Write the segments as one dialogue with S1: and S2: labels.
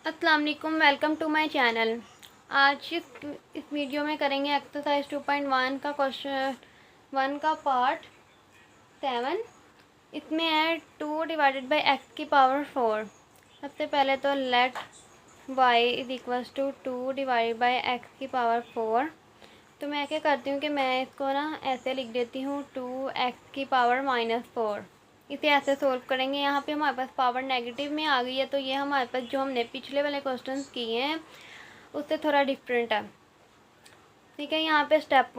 S1: अस्सलाम वालेकुम, welcome to my channel. आज इस वीडियो में करेंगे एक्सरसाइज 2.1 का क्वेश्चन 1 का पार्ट 7। इसमें है 2 डिवाइडेड बाई एक्स की पावर 4। सबसे पहले तो let y is equals to 2 divided by x की पावर 4। तो मैं क्या करती हूँ कि मैं इसको ना ऐसे लिख देती हूँ 2x की पावर -4। इसे ऐसे सोल्व करेंगे। यहाँ पे हमारे पास पावर नेगेटिव में आ गई है, तो ये हमारे पास जो हमने पिछले वाले क्वेश्चंस किए हैं उससे थोड़ा डिफरेंट है। ठीक है, यहाँ पे स्टेप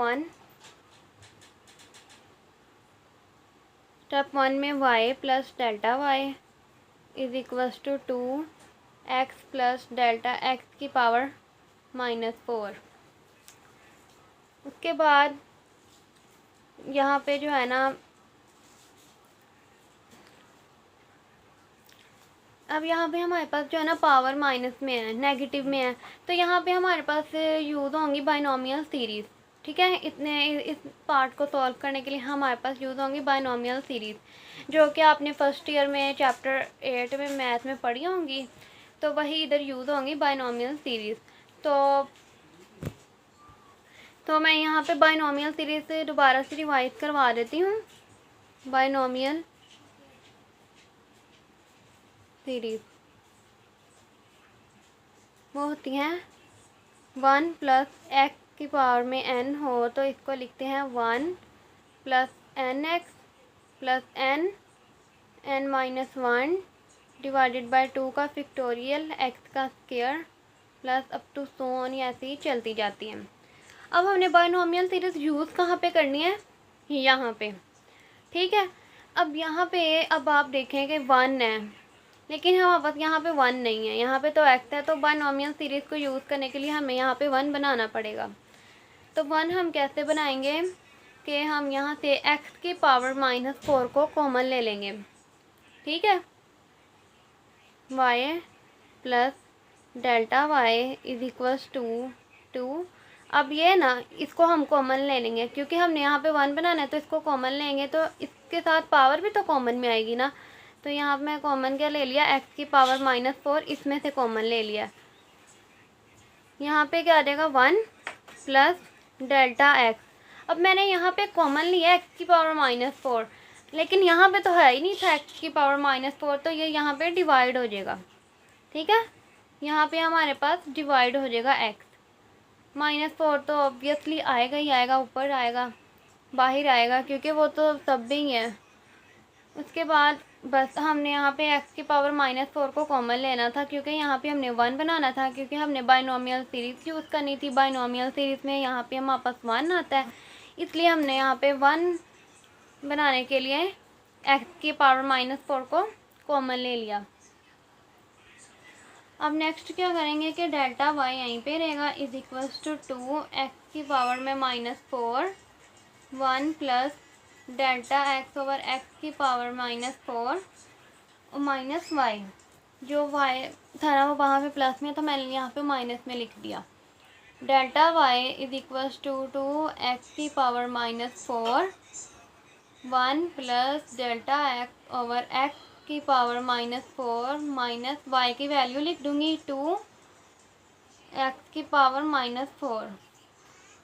S1: वन में y plus delta y is equals to 2x plus delta x की पावर -4। उसके बाद यहाँ पे जो है ना, अब यहाँ पे हमारे पास जो है ना पावर माइनस में है, नेगेटिव में है, तो यहाँ पे हमारे पास यूज़ होंगी बाइनोमियल सीरीज़। ठीक है, इस पार्ट को सॉल्व करने के लिए हमारे पास यूज़ होंगी बाइनोमियल सीरीज़, जो कि आपने फर्स्ट ईयर में चैप्टर 8 में मैथ में पढ़ी होंगी। तो वही इधर यूज़ होंगी बाइनोमियल सीरीज़। तो मैं यहाँ पे बाइनोमियल सीरीज़ से दोबारा से रिवाइज करवा देती हूँ। बाइनोमियल सीरीज़ वो होती हैं 1 प्लस एक्स की पावर में n हो तो इसको लिखते हैं 1 plus n x plus n minus 1 divided by 2 का फैक्टोरियल x का square plus up to so on, ऐसे ही चलती जाती हैं। अब हमने बाइनोमियल सीरीज़ यूज़ कहाँ पे करनी है? यहाँ पे। ठीक है, अब यहाँ पे अब आप देखें कि 1 है, लेकिन हमारे पास यहाँ पे 1 नहीं है, यहाँ पे तो x है। तो बाइनोमियल सीरीज़ को यूज़ करने के लिए हमें यहाँ पे 1 बनाना पड़ेगा। तो 1 हम कैसे बनाएंगे कि हम यहाँ से x की पावर -4 को कॉमन ले लेंगे। ठीक है, y plus delta y is equals to 2। अब ये ना इसको हम कॉमन ले लेंगे, क्योंकि हमने यहाँ पे 1 बनाना है, तो इसको कॉमन लेंगे तो इसके साथ पावर भी तो कॉमन में आएगी ना। तो यहाँ पे मैं कॉमन क्या ले लिया, x की पावर -4 इसमें से कॉमन ले लिया। यहाँ पे क्या आ जाएगा 1 प्लस डेल्टा x। अब मैंने यहाँ पे कॉमन लिया x की पावर -4, लेकिन यहाँ पे तो है ही नहीं था x की पावर -4, तो ये यहाँ पे डिवाइड हो जाएगा। ठीक है, यहाँ पे हमारे पास डिवाइड हो जाएगा x। -4 तो ऑब्वियसली आएगा ही आएगा, ऊपर आएगा, बाहर आएगा, क्योंकि वो तो सब भी ही है। उसके बाद बस हमने यहाँ पे x की पावर -4 को कॉमन लेना था, क्योंकि यहाँ पे हमने 1 बनाना था, क्योंकि हमने बाइनोमियल सीरीज़ यूज़ करनी थी। बाइनोमियल सीरीज़ में यहाँ पे हमारे पास 1 आता है, इसलिए हमने यहाँ पे 1 बनाने के लिए x की पावर -4 को कॉमन ले लिया। अब नेक्स्ट क्या करेंगे कि डेल्टा y यहीं पे रहेगा इज इक्वल्स टू 2x की पावर में -4 1 plus delta x over x की पावर -4 और माइनस y। जो y था ना वो वहाँ पे प्लस में, तो मैंने यहाँ पे माइनस में लिख दिया। Delta y is equals to 2x की power -4 1 plus delta x over x की पावर -4 माइनस y की वैल्यू लिख दूँगी 2x की पावर -4।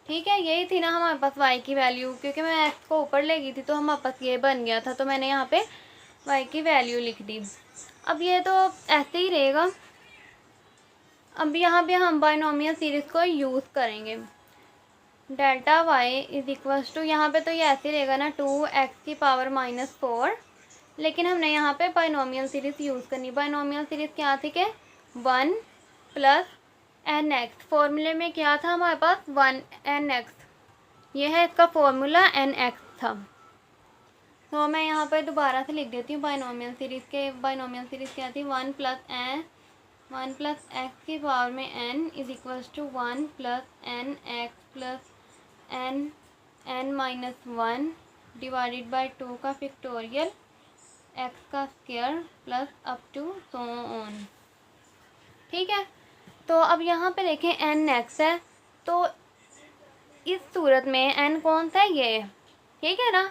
S1: ठीक है, यही थी ना हमारे पास y की वैल्यू, क्योंकि मैं x को ऊपर ले गई थी तो हमारे पास ये बन गया था, तो मैंने यहाँ पे y की वैल्यू लिख दी। अब ये तो ऐसे ही रहेगा। अब यहाँ पे हम बाइनोमियल सीरीज़ को यूज़ करेंगे। Delta y is equals to, यहाँ पे तो ये ऐसे रहेगा ना 2x की पावर -4, लेकिन हमने यहाँ पे बाइनोमियल सीरीज़ यूज़ करनी। बाइनोमियल सीरीज़ क्या थी कि 1 प्लस nx, फॉर्मूले में क्या था हमारे पास 1 nx, ये है इसका फॉर्मूला, nx था। तो मैं यहाँ पर दोबारा से लिख देती हूँ बाइनोमियल सीरीज़ के। बाइनोमियल सीरीज़ क्या थी 1 प्लस एक्स की पावर में n is equals to 1 plus n x plus n minus 1 divided by 2 का फैक्टोरियल x का square plus up to so on. ठीक है, तो अब यहाँ पे देखें nx है, तो इस सूरत में n कौन सा है, ये, ठीक है ना।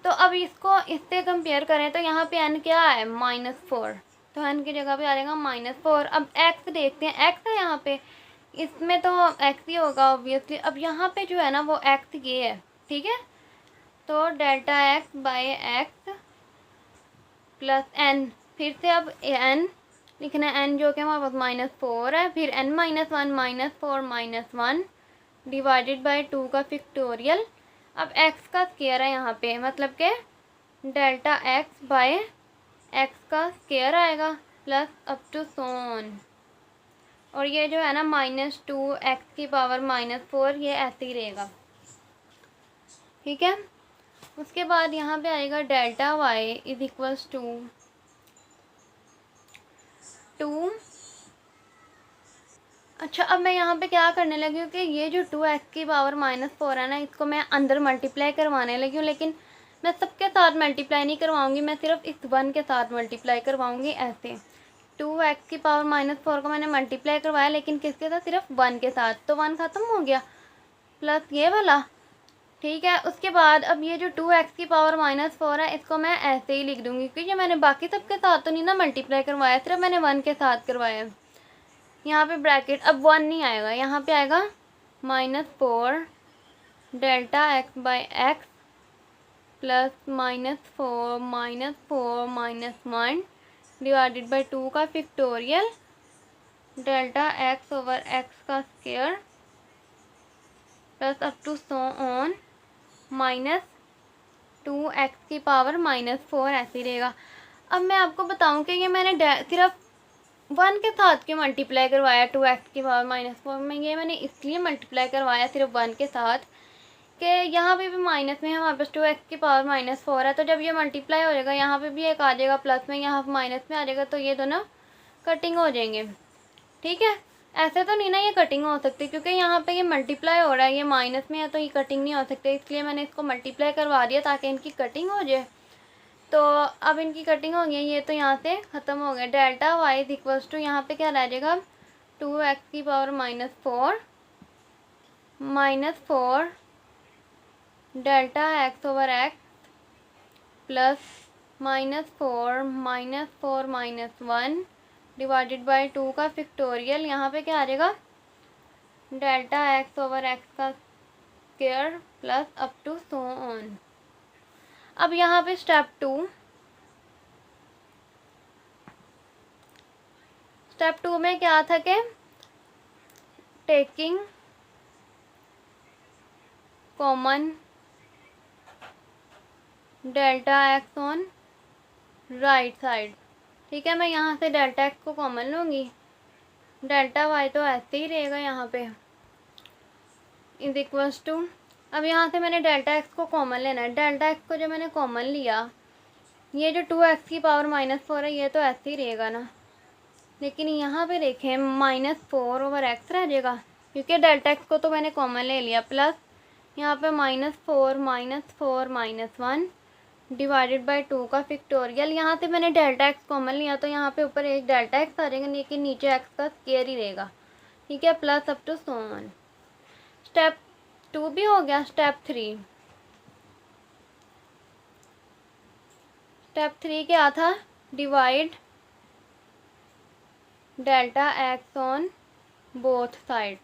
S1: तो अब इसको इससे कंपेयर करें तो यहाँ पे n क्या है -4, तो n की जगह पे आ जाएगा -4। अब x देखते हैं, x है यहाँ पे, इसमें तो x ही होगा ऑब्वियसली। अब यहाँ पे जो है ना वो x ये है, ठीक है। तो delta x by x plus n, फिर से अब n लिखना है, n जो कि हमारे पास -4 है, फिर n -1 -4 -1 डिवाइडेड बाय 2 का फैक्टोरियल। अब x का स्क्वायर है यहाँ पे, मतलब के डेल्टा x बाय x का स्क्वायर आएगा plus up to so on. और ये जो है ना -2x की पावर -4, ये ऐसे ही रहेगा, ठीक है। उसके बाद यहाँ पे आएगा delta y is equals to 2। अच्छा, अब मैं यहाँ पे क्या करने लगी हूँ कि ये जो 2x की पावर -4 है ना, इसको मैं अंदर मल्टीप्लाई करवाने लगी हूँ, लेकिन मैं सबके साथ मल्टीप्लाई नहीं करवाऊँगी, मैं सिर्फ इस 1 के साथ मल्टीप्लाई करवाऊँगी। ऐसे 2x की पावर -4 को मैंने मल्टीप्लाई करवाया, लेकिन किसके साथ, सिर्फ 1 के साथ, तो 1 ख़त्म हो गया प्लस ये वाला, ठीक है। उसके बाद अब ये जो 2x की पावर -4 है, इसको मैं ऐसे ही लिख दूँगी, क्योंकि मैंने बाकी सबके साथ तो नहीं ना मल्टीप्लाई करवाया, सिर्फ मैंने 1 के साथ करवाया। यहाँ पे ब्रैकेट, अब 1 नहीं आएगा, यहाँ पे आएगा -4 delta x by x plus -4 -1 divided by 2 का factorial delta x over x का square plus up to so on -2x की पावर -4, ऐसे ही रहेगा। अब मैं आपको बताऊं कि ये मैंने सिर्फ 1 के साथ क्यों मल्टीप्लाई करवाया 2x की पावर -4 में। ये मैंने इसलिए मल्टीप्लाई करवाया सिर्फ 1 के साथ कि यहाँ पे भी माइनस में हमारे पास 2x की पावर -4 है, तो जब ये मल्टीप्लाई हो जाएगा यहाँ पे भी एक आ जाएगा प्लस में, यहाँ पे माइनस में आ जाएगा, तो ये दोनों कटिंग हो जाएंगे, ठीक है। ऐसे तो नहीं ना ये कटिंग हो सकती, क्योंकि यहाँ पे ये मल्टीप्लाई हो रहा है, ये माइनस में है, तो ये कटिंग नहीं हो सकती, इसलिए मैंने इसको मल्टीप्लाई करवा दिया ताकि इनकी कटिंग हो जाए। तो अब इनकी कटिंग हो गई, ये तो यहाँ से ख़त्म हो गया। Delta y is equals to, यहाँ पे क्या रह जाएगा, 2x की power -4 delta x over x plus -4 -1 divided by 2 का फैक्टोरियल। यहाँ पे क्या आ जाएगा, डेल्टा x ओवर x का square plus up to so on. अब यहाँ पे स्टेप 2 में क्या था कि taking common delta x on right side, ठीक है। मैं यहाँ से डेल्टा x को कॉमन लूँगी, डेल्टा y तो ऐसे ही रहेगा यहाँ पे इज इक्वल्स टू। अब यहाँ से मैंने डेल्टा x को कॉमन लेना है, डेल्टा x को जो मैंने कॉमन लिया, ये जो 2x की पावर -4 है, ये तो ऐसे ही रहेगा ना, लेकिन यहाँ पे देखें -4 ओवर x रह जाएगा, क्योंकि डेल्टा x को तो मैंने कॉमन ले लिया, प्लस यहाँ पे -4 -1 डिवाइडेड बाय 2 का फैक्टोरियल। यहाँ से मैंने डेल्टा x कॉमन लिया, तो यहाँ पे ऊपर एक डेल्टा x आ जाएगा, लेकिन नीचे x का स्क्वायर ही रहेगा, ठीक है, plus up to so on. Step 2 भी हो गया। स्टेप 3 क्या था, divide delta x on both side.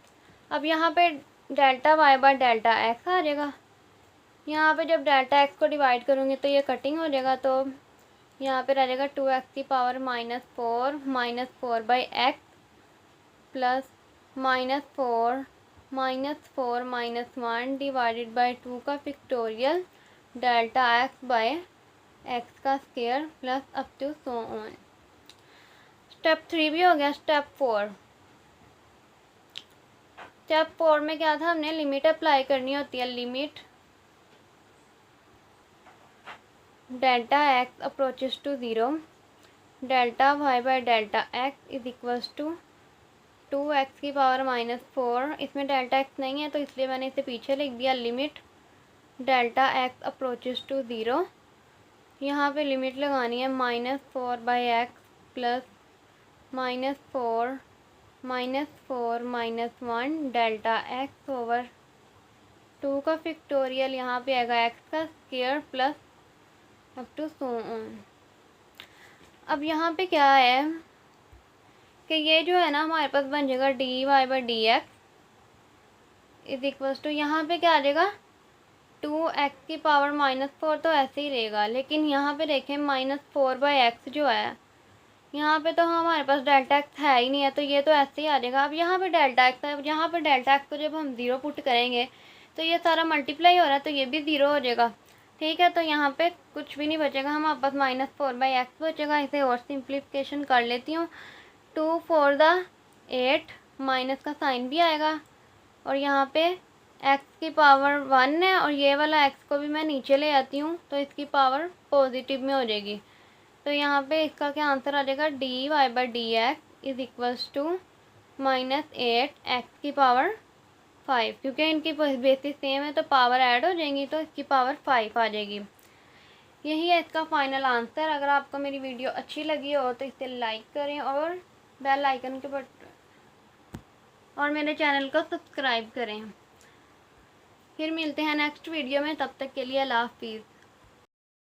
S1: अब यहाँ पे delta y by delta x आ जाएगा, यहाँ पे जब डेल्टा x को डिवाइड करूँगी तो ये कटिंग हो जाएगा, तो यहाँ पे रह जाएगा 2x की power -4 by x plus -4 -1 divided by 2 का factorial delta x by x का square plus up to so on. Step 3 भी हो गया। स्टेप 4 में क्या था, हमने लिमिट अप्लाई करनी होती है, limit delta x approaches to 0 delta y by delta x is equals to 2x की पावर -4। इसमें डेल्टा x नहीं है तो इसलिए मैंने इसे पीछे लिख दिया, limit delta x approaches to 0। यहाँ पे लिमिट लगानी है -4 by x plus -4 -1 delta x over 2 का फैक्टोरियल, यहाँ पे आएगा x का square plus up to so on. अब यहाँ पे क्या है कि ये जो है ना हमारे पास बन जाएगा d y by d x is equals to, यहाँ पे क्या आ जाएगा 2x की पावर -4, तो ऐसे ही रहेगा। लेकिन यहाँ पे देखें -4/x जो है, यहाँ पे तो हमारे पास डेल्टा एक्स है ही नहीं है, तो ये तो ऐसे ही आ जाएगा। अब यहाँ पे डेल्टा एक्स है, यहाँ पे डेल्टा एक्स को जब हम 0 पुट करेंगे तो ये सारा मल्टीप्लाई हो रहा है, तो ये भी 0 हो जाएगा। ठीक है, तो यहाँ पे कुछ भी नहीं बचेगा, हमारे पास -4/x बचेगा। इसे और सिंप्लीफिकेशन कर लेती हूँ। 2 4 8 माइनस का साइन भी आएगा, और यहाँ पे x की पावर 1 है, और ये वाला x को भी मैं नीचे ले आती हूँ तो इसकी पावर पॉजिटिव में हो जाएगी। तो यहाँ पे इसका क्या आंसर आ जाएगा, d y by d x is equals to -8 x की पावर 5, क्योंकि इनकी बेसिस सेम है तो पावर ऐड हो जाएंगी, तो इसकी पावर 5 आ जाएगी। यही है इसका फाइनल आंसर। अगर आपको मेरी वीडियो अच्छी लगी हो तो इसे लाइक करें और बेल आइकन के बटन और मेरे चैनल को सब्सक्राइब करें। फिर मिलते हैं नेक्स्ट वीडियो में, तब तक के लिए अल्लाह हाफिज़।